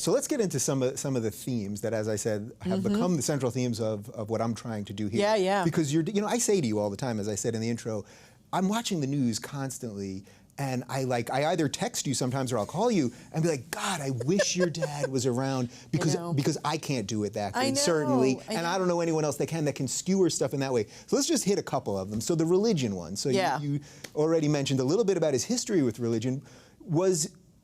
So let's get into some of the themes that, as I said, have become the central themes of what I'm trying to do here. Yeah, yeah. Because I say to you all the time, as I said in the intro, I'm watching the news constantly, and I either text you sometimes or I'll call you and be like, God, I wish your dad was around because I can't do it that good, certainly, and I don't know anyone else that can skewer stuff in that way. So let's just hit a couple of them. So the religion one. So you already mentioned a little bit about his history with religion.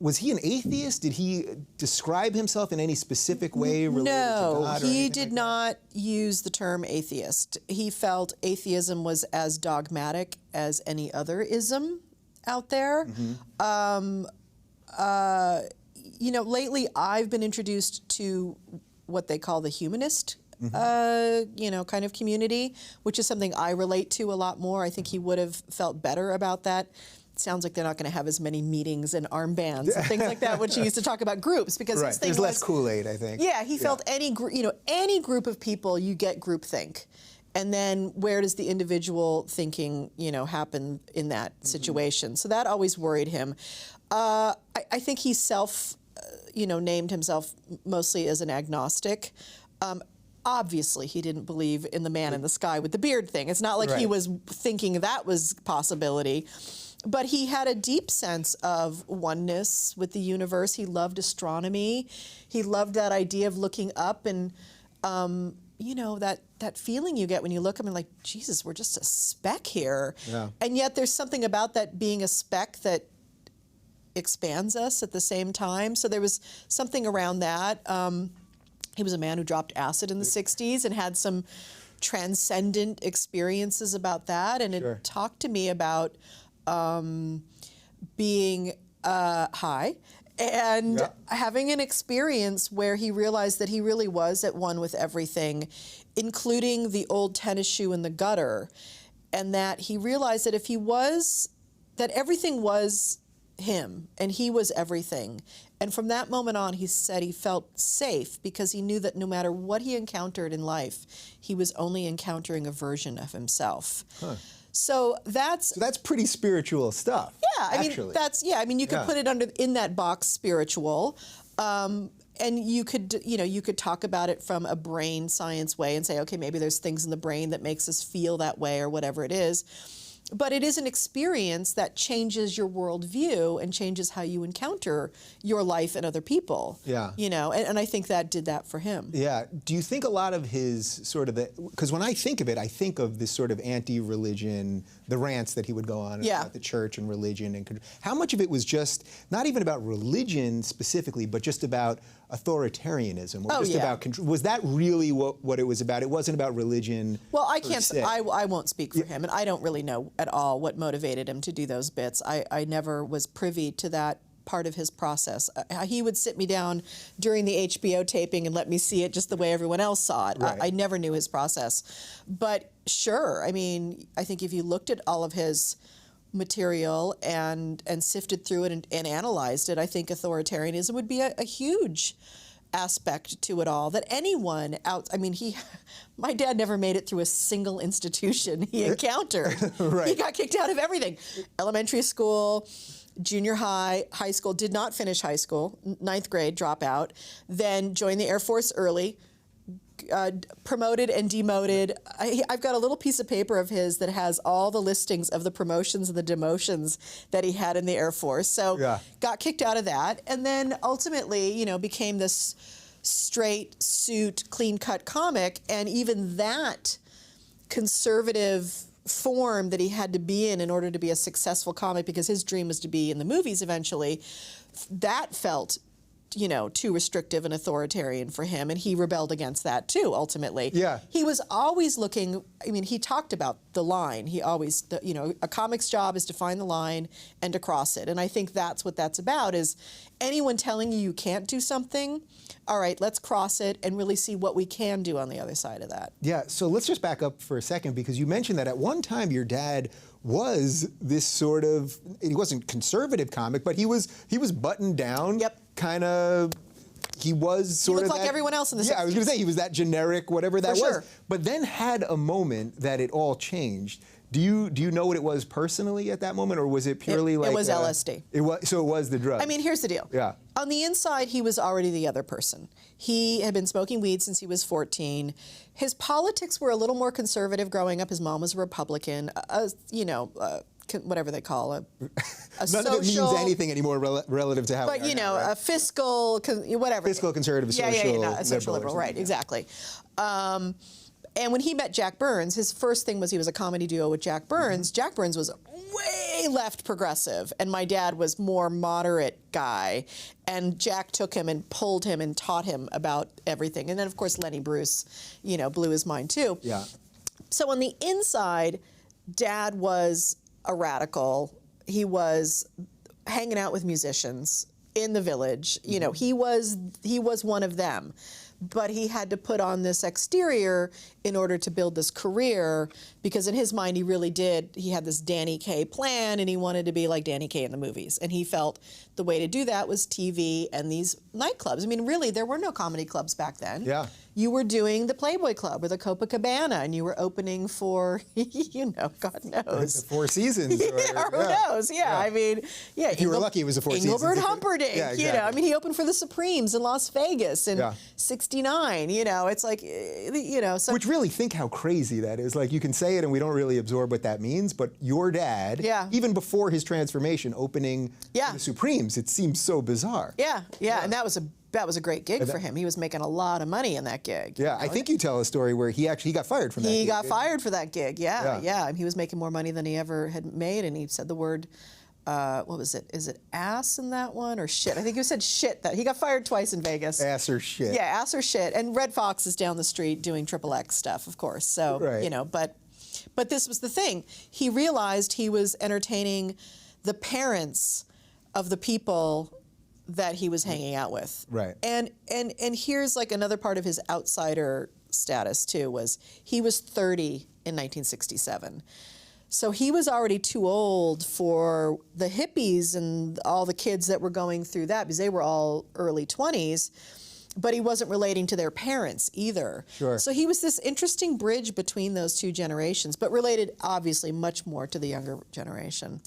Was he an atheist? Did he describe himself in any specific way related to God? No, he did not use the term atheist. He felt atheism was as dogmatic as any other ism out there. Lately I've been introduced to what they call the humanist kind of community, which is something I relate to a lot more. I think he would have felt better about that. It sounds like they're not going to have as many meetings and armbands and things like that, which he used to talk about groups, because his thing There's less Kool-Aid, I think. Yeah, he felt any group of people, you get groupthink. And then where does the individual thinking, happen in that situation? So that always worried him. I think he named himself mostly as an agnostic. Obviously, he didn't believe in the man in the sky with the beard thing. It's not like he was thinking that was a possibility. But he had a deep sense of oneness with the universe. He loved astronomy. He loved that idea of looking up and that feeling you get when you look up and like, Jesus, we're just a speck here. Yeah. And yet there's something about that being a speck that expands us at the same time. So there was something around that. He was a man who dropped acid in the 60s and had some transcendent experiences about that. And it talked to me about being high and having an experience where he realized that he really was at one with everything, including the old tennis shoe in the gutter, and that he realized that that everything was him and he was everything. And from that moment on, he said he felt safe because he knew that no matter what he encountered in life, he was only encountering a version of himself. Huh. So that's pretty spiritual stuff. Yeah, I mean, you could put it in that box, spiritual, and you could talk about it from a brain science way and say, okay, maybe there's things in the brain that makes us feel that way or whatever it is. But it is an experience that changes your worldview and changes how you encounter your life and other people. Yeah. And I think that did that for him. Yeah. Do you think a lot of his because when I think of it, I think of this sort of anti-religion, the rants that he would go on about the church and religion. And how much of it was just not even about religion specifically, but just about authoritarianism, or about control? Was that really what it was about? It wasn't about religion. Well, I won't speak for him, and I don't really know at all what motivated him to do those bits. I never was privy to that part of his process. He would sit me down during the HBO taping and let me see it just the way everyone else saw it. Right. I never knew his process. But sure, I mean, I think if you looked at all of his material and sifted through it and analyzed it, I think authoritarianism would be a huge aspect to it all, that anyone out, I mean, my dad never made it through a single institution he encountered. He got kicked out of everything. Elementary school, junior high, high school, did not finish high school, 9th grade, dropout, then joined the Air Force early, promoted and demoted. I've got a little piece of paper of his that has all the listings of the promotions and the demotions that he had in the Air Force. So got kicked out of that, and then ultimately, became this straight suit, clean-cut comic, and even that conservative form that he had to be in order to be a successful comic, because his dream was to be in the movies eventually, that felt too restrictive and authoritarian for him, and he rebelled against that too, ultimately. Yeah. He was always looking, I mean, he talked about the line. He always, a comic's job is to find the line and to cross it. And I think that's what that's about, is anyone telling you can't do something, all right, let's cross it and really see what we can do on the other side of that. Yeah, so let's just back up for a second, because you mentioned that at one time your dad was this sort of, he wasn't conservative comic, but he was buttoned down. Yep. Kind of, he was sort of like everyone else in the 60s. Yeah, I was going to say, he was that generic, whatever that was. But then had a moment that it all changed. Do you know what it was personally at that moment, or was it purely like it was LSD? It was the drug. I mean, here's the deal. Yeah. On the inside, he was already the other person. He had been smoking weed since he was 14. His politics were a little more conservative growing up. His mom was a Republican. Whatever they call a None social, of it means anything anymore relative to how. but we are now, right? a fiscal, whatever. Fiscal conservative, a social liberal, liberal, right? Exactly. And when he met Jack Burns, his first thing was he was a comedy duo with Jack Burns. Mm-hmm. Jack Burns was way left progressive, and my dad was more moderate guy. And Jack took him and pulled him and taught him about everything. And then, of course, Lenny Bruce, blew his mind too. Yeah. So on the inside, Dad was a radical. He was hanging out with musicians in the village. He was one of them. But he had to put on this exterior in order to build this career, because in his mind he had this Danny Kaye plan, and he wanted to be like Danny Kaye in the movies. And he felt the way to do that was TV and these nightclubs. I mean, really, there were no comedy clubs back then. Yeah. You were doing the Playboy Club or the Copacabana, and you were opening for, God knows. The Four Seasons. Who knows? Yeah, I mean, If you were lucky, it was the Four Seasons. Engelbert Humperdinck, Yeah, exactly. I mean, he opened for the Supremes in Las Vegas in Yeah. 69, it's like, so. Which really, think how crazy that is. Like, you can say it and we don't really absorb what that means, but your dad, Yeah. even before his transformation, opening Yeah. the Supremes, it seems so bizarre. Yeah, and that was a great gig for him. He was making a lot of money in that gig. Yeah, I think you tell a story where he got fired from that gig. He got fired for that gig, Yeah. and he was making more money than he ever had made, and he said the word, what was it? Is it ass in that one, or shit? I think he said shit. That he got fired twice in Vegas. Ass or shit. Yeah, ass or shit. And Red Fox is down the street doing XXX stuff, of course. So, Right. but this was the thing. He realized he was entertaining the parents of the people that he was hanging out with. Right. And here's like another part of his outsider status too, was he was 30 in 1967. So he was already too old for the hippies and all the kids that were going through that, because they were all early 20s, but he wasn't relating to their parents either. Sure. So he was this interesting bridge between those two generations, but related obviously much more to the younger generation.